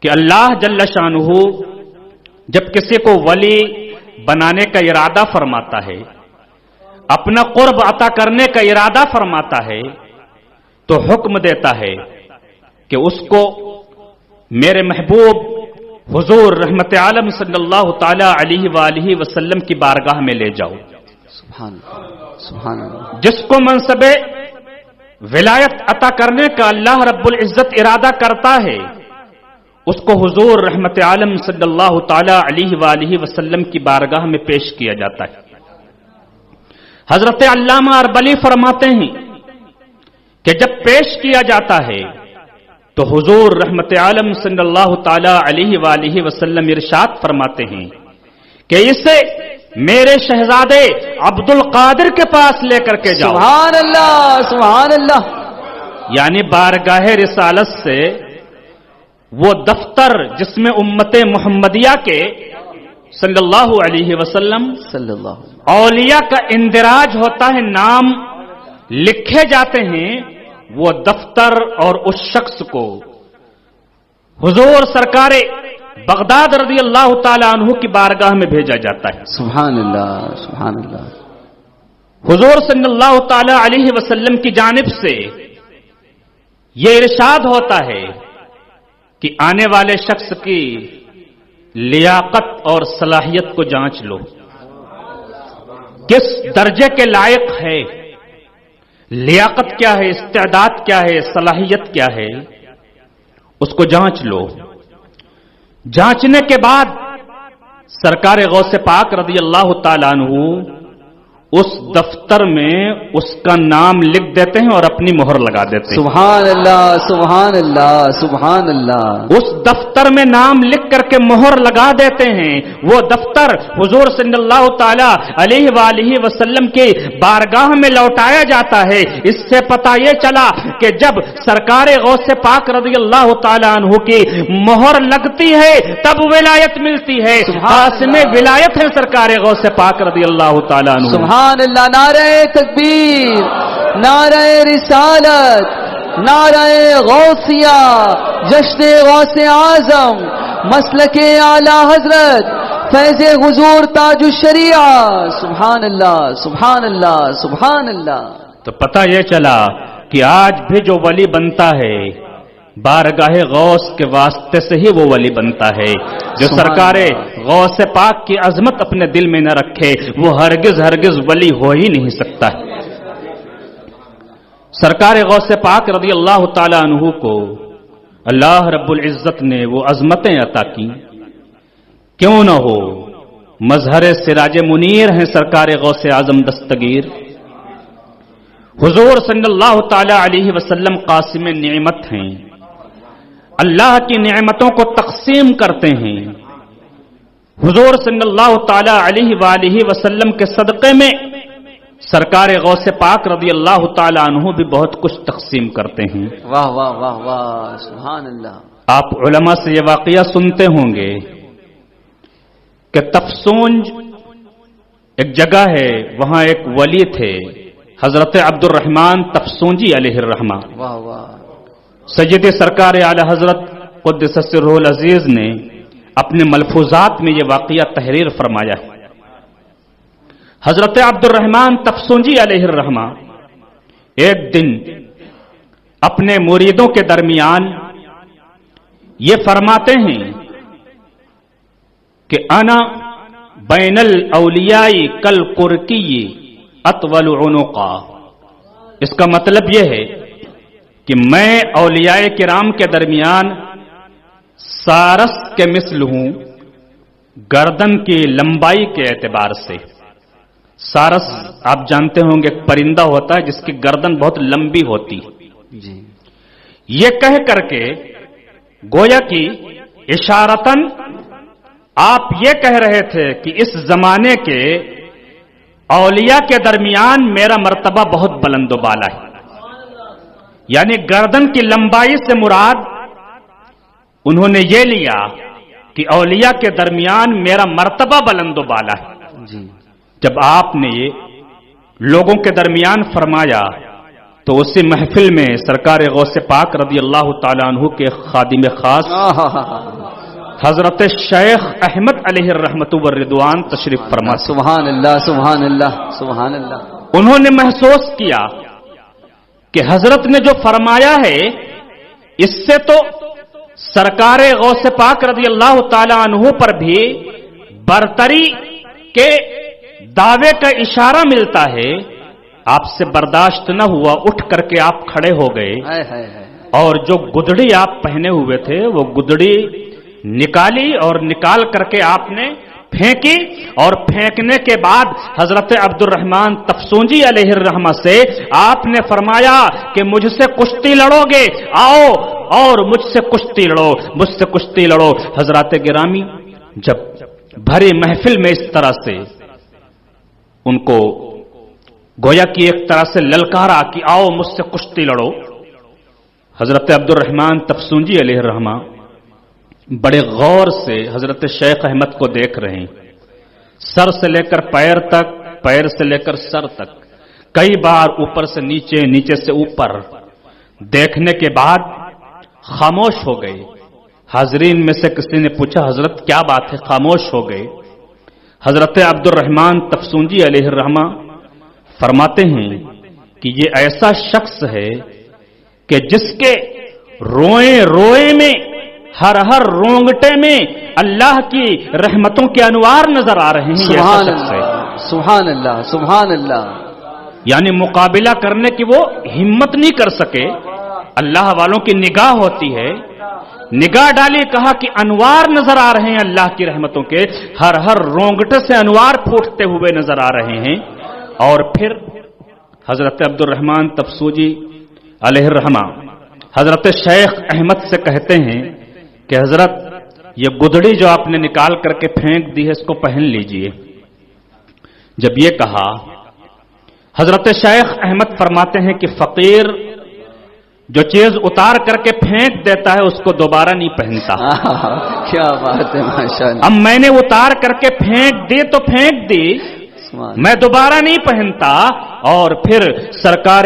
کہ اللہ جل شانہ جب کسی کو ولی بنانے کا ارادہ فرماتا ہے، اپنا قرب عطا کرنے کا ارادہ فرماتا ہے، تو حکم دیتا ہے کہ اس کو میرے محبوب حضور رحمت عالم صلی اللہ تعالی علیہ وآلہ وسلم کی بارگاہ میں لے جاؤ۔ سبحان اللہ، سبحان اللہ۔ جس کو منصب ولایت عطا کرنے کا اللہ رب العزت ارادہ کرتا ہے، اس کو حضور رحمت عالم صلی اللہ تعالی علیہ وآلہ وسلم کی بارگاہ میں پیش کیا جاتا ہے۔ حضرت علامہ اربلی فرماتے ہیں کہ جب پیش کیا جاتا ہے تو حضور رحمت عالم صلی اللہ تعالی علیہ وآلہ وسلم ارشاد فرماتے ہیں کہ اسے میرے شہزادے عبد القادر کے پاس لے کر کے جاؤ۔ سبحان اللہ، سبحان اللہ۔ یعنی بارگاہ رسالت سے وہ دفتر جس میں امت محمدیہ کے صلی اللہ علیہ وسلم صلی اللہ اولیاء کا اندراج ہوتا ہے، نام لکھے جاتے ہیں، وہ دفتر اور اس شخص کو حضور سرکار بغداد رضی اللہ تعالی عنہ کی بارگاہ میں بھیجا جاتا ہے۔ سبحان اللہ، سبحان اللہ۔ حضور صلی اللہ تعالی علیہ وسلم کی جانب سے یہ ارشاد ہوتا ہے کہ آنے والے شخص کی لیاقت اور صلاحیت کو جانچ لو، کس درجے کے لائق ہے، لیاقت کیا ہے، استعداد کیا ہے، صلاحیت کیا ہے، اس کو جانچ لو۔ جانچنے کے بعد سرکار غوث پاک رضی اللہ تعالیٰ عنہ اس دفتر میں اس کا نام لکھ دیتے ہیں اور اپنی مہر لگا دیتے ہیں۔ سبحان اللہ، سبحان اللہ، سبحان اللہ۔ اس دفتر میں نام لکھ کر کے مہر لگا دیتے ہیں، وہ دفتر حضور صلی اللہ تعالی علیہ وآلہ وسلم کی بارگاہ میں لوٹایا جاتا ہے۔ اس سے پتہ یہ چلا کہ جب سرکار غوث پاک رضی اللہ تعالی عنہ کی مہر لگتی ہے تب ولایت ملتی ہے۔ قاسم ولایت ہے سرکار غوث پاک رضی اللہ تعالی عنہ۔ سبحان اللہ، نعرہ تکبیر، نعرہ رسالت، نعرہ غوثیہ، جشن غوث اعظم، مسلک اعلی حضرت، فیض حضور تاج الشریعہ۔ سبحان اللہ، سبحان اللہ، سبحان اللہ۔ تو پتہ یہ چلا کہ آج بھی جو ولی بنتا ہے بارگاہ غوث کے واسطے سے ہی وہ ولی بنتا ہے۔ جو سرکار غوث پاک کی عظمت اپنے دل میں نہ رکھے وہ ہرگز ہرگز ولی ہو ہی نہیں سکتا۔ سرکار غوث پاک رضی اللہ تعالی عنہ کو اللہ رب العزت نے وہ عظمتیں عطا کی، کیوں نہ ہو مظہر سراج منیر ہیں سرکار غوث اعظم دستگیر۔ حضور صلی اللہ تعالی علیہ وسلم قاسم نعمت ہیں، اللہ کی نعمتوں کو تقسیم کرتے ہیں۔ حضور صلی اللہ تعالی علیہ وآلہ وسلم کے صدقے میں سرکار غوث پاک رضی اللہ تعالی عنہ بھی بہت کچھ تقسیم کرتے ہیں۔ واہ واہ واہ واہ، سبحان اللہ۔ آپ علماء سے یہ واقعہ سنتے ہوں گے کہ تفسونج ایک جگہ ہے، وہاں ایک ولی تھے حضرت عبد الرحمن تفسونجی علیہ الرحمہ۔ واہ واہ۔ سید سرکار اعلی حضرت قدس سرہ العزیز نے اپنے ملفوظات میں یہ واقعہ تحریر فرمایا ہے۔ حضرت عبد الرحمن تفسونجی علیہ الرحمہ ایک دن اپنے مریدوں کے درمیان یہ فرماتے ہیں کہ انا بین الاولیاء کالقرکی اطول عنقا۔ اس کا مطلب یہ ہے کہ میں اولیاء کرام کے درمیان سارس کے مثل ہوں گردن کی لمبائی کے اعتبار سے۔ سارس آپ جانتے ہوں گے ایک پرندہ ہوتا ہے جس کی گردن بہت لمبی ہوتی، جی۔ یہ کہہ کر کے گویا کی اشارتاً آپ یہ کہہ رہے تھے کہ اس زمانے کے اولیاء کے درمیان میرا مرتبہ بہت بلند و بالا ہے۔ یعنی گردن کی لمبائی سے مراد انہوں نے یہ لیا کہ اولیاء کے درمیان میرا مرتبہ بلند و بالا ہے۔ جی۔ جب آپ نے یہ لوگوں کے درمیان فرمایا تو تو اسی محفل میں سرکار غوث پاک رضی اللہ تعالیٰ عنہ کے خادم خاص حضرت شیخ احمد علیہ الرحمت والرضوان تشریف فرما. سبحان اللہ سبحان اللہ سبحان اللہ. انہوں نے محسوس کیا کہ حضرت نے جو فرمایا ہے اس سے تو سرکار غوث پاک رضی اللہ تعالی عنہ پر بھی برتری کے دعوے کا اشارہ ملتا ہے. آپ سے برداشت نہ ہوا, اٹھ کر کے آپ کھڑے ہو گئے اور جو گدڑی آپ پہنے ہوئے تھے وہ گدڑی نکالی اور نکال کر کے آپ نے پھینکی, اور پھینکنے کے بعد حضرت عبد الرحمن تفسونجی علیہ الرحمہ سے آپ نے فرمایا کہ مجھ سے کشتی لڑو گے, آؤ اور مجھ سے کشتی لڑو, مجھ سے کشتی لڑو. حضرات گرامی, جب بھری محفل میں اس طرح سے ان کو گویا کی ایک طرح سے للکارا کہ آؤ مجھ سے کشتی لڑو, حضرت عبد الرحمن تفسونجی علیہ الرحمہ بڑے غور سے حضرت شیخ احمد کو دیکھ رہے ہیں, سر سے لے کر پیر تک, پیر سے لے کر سر تک, کئی بار اوپر سے نیچے, نیچے سے اوپر دیکھنے کے بعد خاموش ہو گئے. حاضرین میں سے کسی نے پوچھا حضرت کیا بات ہے, خاموش ہو گئے. حضرت عبد الرحمن تفسونجی علیہ الرحمہ فرماتے ہیں کہ یہ ایسا شخص ہے کہ جس کے روئے روئے میں, ہر ہر رونگٹے میں اللہ کی رحمتوں کے انوار نظر آ رہے ہیں. سبحان اللہ سبحان اللہ سبحان اللہ. یعنی مقابلہ کرنے کی وہ ہمت نہیں کر سکے. اللہ والوں کی نگاہ ہوتی ہے, نگاہ ڈالی, کہا کہ انوار نظر آ رہے ہیں اللہ کی رحمتوں کے, ہر ہر رونگٹے سے انوار پھوٹتے ہوئے نظر آ رہے ہیں. اور پھر حضرت عبد الرحمن تفسونجی علیہ الرحمہ حضرت شیخ احمد سے کہتے ہیں کہ حضرت یہ گدڑی جو آپ نے نکال کر کے پھینک دی ہے اس کو پہن لیجئے. جب یہ کہا, حضرت شیخ احمد فرماتے ہیں کہ فقیر جو چیز اتار کر کے پھینک دیتا ہے اس کو دوبارہ نہیں پہنتا. کیا بات ہے ماشاءاللہ. اب میں نے اتار کر کے پھینک دی تو پھینک دی, میں دوبارہ نہیں پہنتا. اور پھر سرکار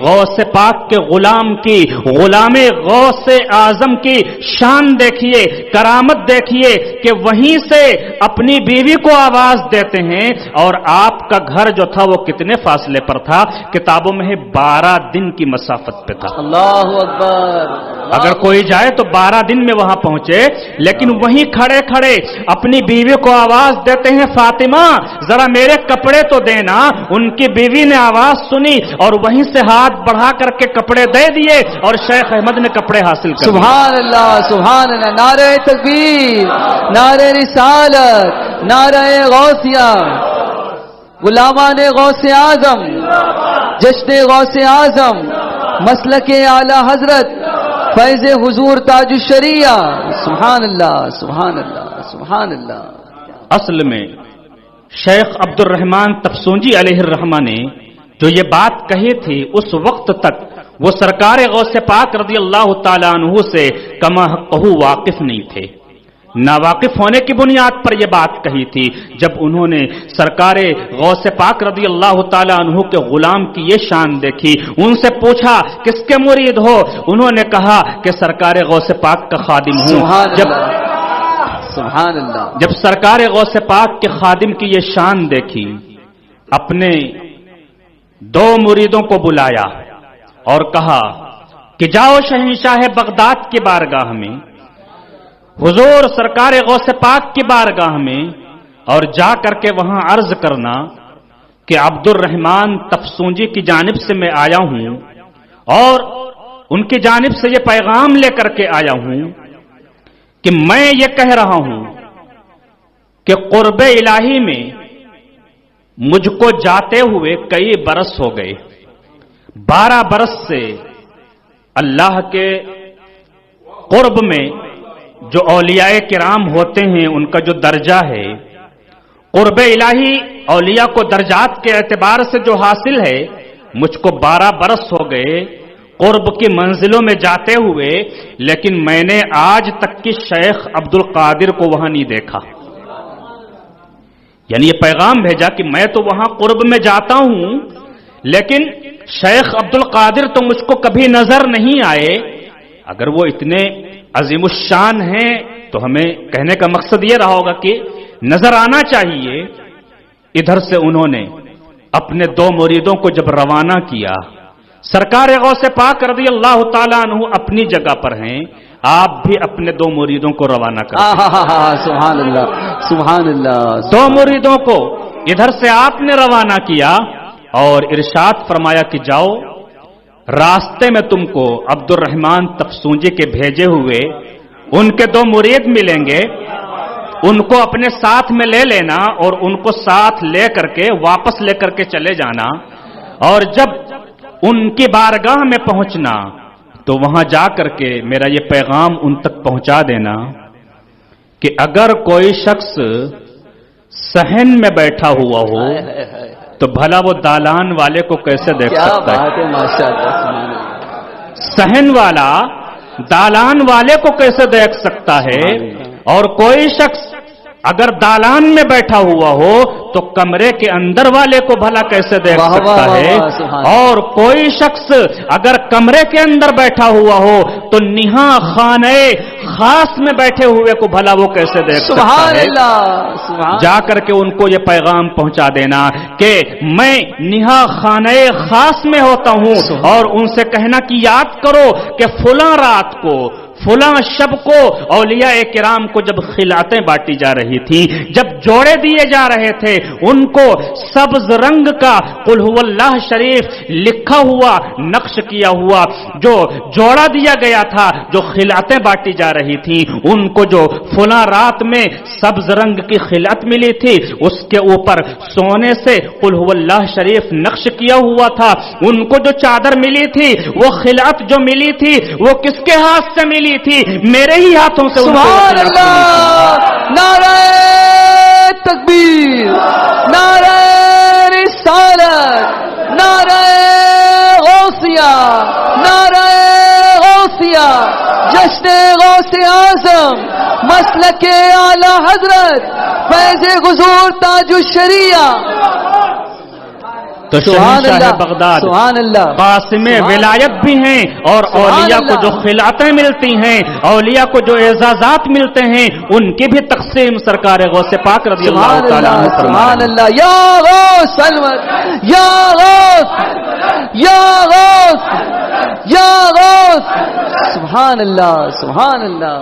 غوث پاک کے غلام کی, غلام غوث اعظم کی شان دیکھیے, کرامت دیکھیے کہ وہیں سے اپنی بیوی کو آواز دیتے ہیں. اور آپ کا گھر جو تھا وہ کتنے فاصلے پر تھا, کتابوں میں 12 دن کی مسافت پہ تھا. اللہ اکبر. اگر کوئی جائے تو 12 دن میں وہاں پہنچے, لیکن وہیں کھڑے کھڑے اپنی بیوی کو آواز دیتے ہیں فاطمہ ذرا میرے کپڑے تو دینا. ان کی بیوی نے آواز سنی اور وہیں سے ہاتھ بڑھا کر کے کپڑے دے دیے اور شیخ احمد نے کپڑے حاصل کر. سبحان اللہ سبحان اللہ. نعرہ تکبیر, نعرہ رسالت, نعرہ غوثیہ, غلامان غوث اعظم, جشن غوث اعظم, مسلک اعلی حضرت, فیض حضور تاج الشریعہ. سبحان اللہ سبحان اللہ سبحان اللہ. اصل میں شیخ عبد الرحمن تفسونجی علیہ الرحمہ نے جو یہ بات کہی تھی اس وقت تک وہ سرکار غوث پاک رضی اللہ تعالیٰ عنہ سے کما حقہ واقف نہیں تھے. ناواقف ہونے کی بنیاد پر یہ بات کہی تھی. جب انہوں نے سرکار غوث پاک رضی اللہ تعالیٰ عنہ کے غلام کی یہ شان دیکھی, ان سے پوچھا کس کے مرید ہو, انہوں نے کہا کہ سرکار غوث پاک کا خادم ہوں. سبحان اللہ. جب سرکار غوث پاک کے خادم کی یہ شان دیکھی, اپنے 2 مریدوں کو بلایا اور کہا کہ جاؤ شہنشاہ بغداد کی بارگاہ میں, حضور سرکار غوث پاک کی بارگاہ میں, اور جا کر کے وہاں عرض کرنا کہ عبد الرحمن تفسونجی کی جانب سے میں آیا ہوں اور ان کی جانب سے یہ پیغام لے کر کے آیا ہوں کہ میں یہ کہہ رہا ہوں کہ قرب الہی میں مجھ کو جاتے ہوئے کئی برس ہو گئے. 12 برس سے اللہ کے قرب میں جو اولیاء کرام ہوتے ہیں ان کا جو درجہ ہے, قرب الہی اولیاء کو درجات کے اعتبار سے جو حاصل ہے, مجھ کو 12 برس ہو گئے قرب کی منزلوں میں جاتے ہوئے, لیکن میں نے آج تک کی شیخ عبد القادر کو وہاں نہیں دیکھا. یعنی یہ پیغام بھیجا کہ میں تو وہاں قرب میں جاتا ہوں لیکن شیخ عبد القادر تو مجھ کو کبھی نظر نہیں آئے. اگر وہ اتنے عظیم الشان ہیں تو ہمیں کہنے کا مقصد یہ رہا ہوگا کہ نظر آنا چاہیے. ادھر سے انہوں نے اپنے 2 مریدوں کو جب روانہ کیا، سرکار غوث پاک رضی اللہ تعالیٰ عنہ اپنی جگہ پر ہیں، آپ بھی اپنے 2 مریدوں کو روانہ کریں. سبحان اللہ سبحان اللہ. 2 مریدوں کو ادھر سے آپ نے روانہ کیا اور ارشاد فرمایا کہ جاؤ، راستے میں تم کو عبد الرحمن تفسونجی کے بھیجے ہوئے ان کے 2 مرید ملیں گے، ان کو اپنے ساتھ میں لے لینا اور ان کو ساتھ لے کر کے واپس لے کر کے چلے جانا، اور جب ان کی بارگاہ میں پہنچنا تو وہاں جا کر کے میرا یہ پیغام ان تک پہنچا دینا کہ اگر کوئی شخص صحن میں بیٹھا ہوا ہو تو بھلا وہ دالان والے کو کیسے دیکھ سکتا ہے؟ صحن والا دالان والے کو کیسے دیکھ سکتا ہے؟ اور کوئی شخص اگر دالان میں بیٹھا ہوا ہو تو کمرے کے اندر والے کو بھلا کیسے دیکھ سکتا ہے؟ اور کوئی شخص اگر کمرے کے اندر بیٹھا ہوا ہو تو نہا خانہ خاص میں بیٹھے ہوئے کو بھلا وہ کیسے دیکھ سکتا ہے؟ جا کر کے ان کو یہ پیغام پہنچا دینا کہ میں نہا خانہ خاص میں ہوتا ہوں، اور ان سے کہنا کہ یاد کرو کہ فلاں رات کو فلاں شب کو اولیاء کرام کو جب خلعتیں بانٹی جا رہی تھی، جب جوڑے دیے جا رہے تھے، ان کو سبز رنگ کا قل هو اللہ شریف لکھا ہوا نقش کیا ہوا جو جوڑا دیا گیا تھا، جو خلعتیں بانٹی جا رہی تھی، ان کو جو فلاں رات میں سبز رنگ کی خلعت ملی تھی، اس کے اوپر سونے سے قل هو اللہ شریف نقش کیا ہوا تھا، ان کو جو چادر ملی تھی، وہ خلعت جو ملی تھی وہ کس کے ہاتھ سے ملی تھی؟ میرے ہی ہاتھوں سے. سبحان اللہ. نعرہ تکبیر، نعرہ رسالت، نعرہ غوثیہ، نعرہ غوثیہ، جشن غوث اعظم، مسلک اعلی حضرت فیض حضور تاج الشریعہ. تو شہنشاہ بغداد قاسم ولایت بھی ہیں، اور اولیاء کو جو خلعتیں ملتی ہیں، اولیاء کو جو اعزازات ملتے ہیں، ان کی بھی تقسیم سرکار غوث پاک رضی اللہ تعالیٰ عنہ فرمائے. سبحان اللہ. یا غوث سلمت، یا غوث، یا غوث، یا غوث. سبحان اللہ سبحان اللہ.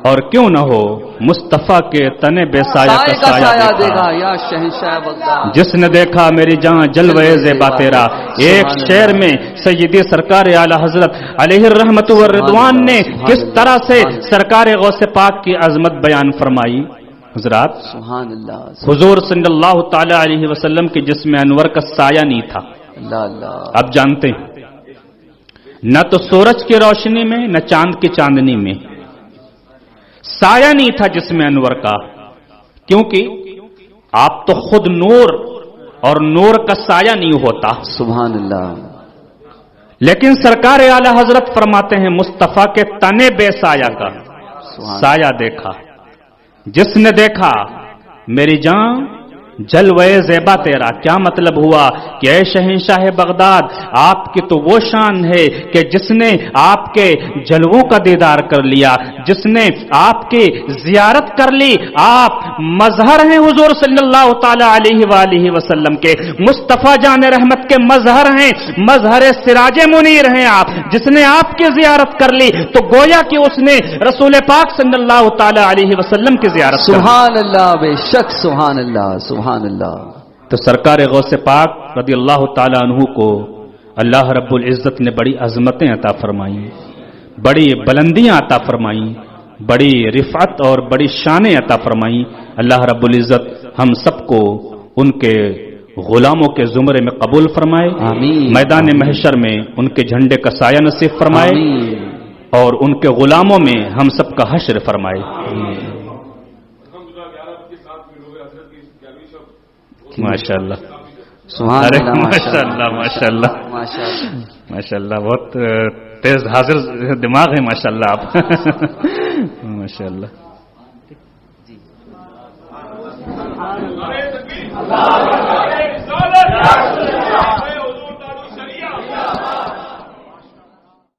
اور کیوں نہ ہو مصطفیٰ کے تنے بے سایہ کا سایہ دیکھا، یا شہنشاہ بغداد. جس نے دیکھا میری جان جلوے زیبا تیرا. ایک شعر میں سیدی سرکار اعلی حضرت علیہ الرحمت والرضوان نے کس طرح سے سرکار غوث پاک کی عظمت بیان فرمائی. حضرات، سبحان اللہ. حضور صلی اللہ تعالی علیہ وسلم کے جسم انور کا سایہ نہیں تھا. اللہ اللہ. اب جانتے ہیں نہ تو سورج کی روشنی میں نہ چاند کی چاندنی میں سایہ نہیں تھا جسم انور کا، کیونکہ آپ تو خود نور، اور نور کا سایہ نہیں ہوتا. سبحان اللہ. لیکن سرکار اعلی حضرت فرماتے ہیں مصطفیٰ کے تنے بے سایہ کا سایہ دیکھا. جس نے دیکھا میری جان جلوے زیبا تیرا. کیا مطلب ہوا کہ اے شہنشاہ بغداد، آپ کی تو وہ شان ہے کہ جس نے آپ کے جلووں کا دیدار کر لیا، جس نے آپ کی زیارت کر لی. آپ مظہر ہیں حضور صلی اللہ تعالی علیہ وآلہ وسلم کے، مصطفیٰ جان رحمت کے مظہر ہیں، مظہر سراج منیر ہیں آپ. جس نے آپ کی زیارت کر لی تو گویا کہ اس نے رسول پاک صلی اللہ تعالی علیہ وسلم کی زیارت. سبحان اللہ. بے شک سبحان اللہ سبحان اللہ. تو سرکار غوث پاک رضی اللہ تعالی عنہ کو اللہ رب العزت نے بڑی عظمتیں عطا فرمائیں، بڑی بلندیاں عطا فرمائیں، بڑی رفعت اور بڑی شانیں عطا فرمائیں. اللہ رب العزت ہم سب کو ان کے غلاموں کے زمرے میں قبول فرمائے. آمین. میدان محشر میں ان کے جھنڈے کا سایہ نصیب فرمائے. آمین. اور ان کے غلاموں میں ہم سب کا حشر فرمائے. ماشاء اللہ ماشاء اللہ ماشاء اللہ ماشاء اللہ. بہت تیز حاضر دماغ ہے ماشاء اللہ آپ. ماشاء اللہ.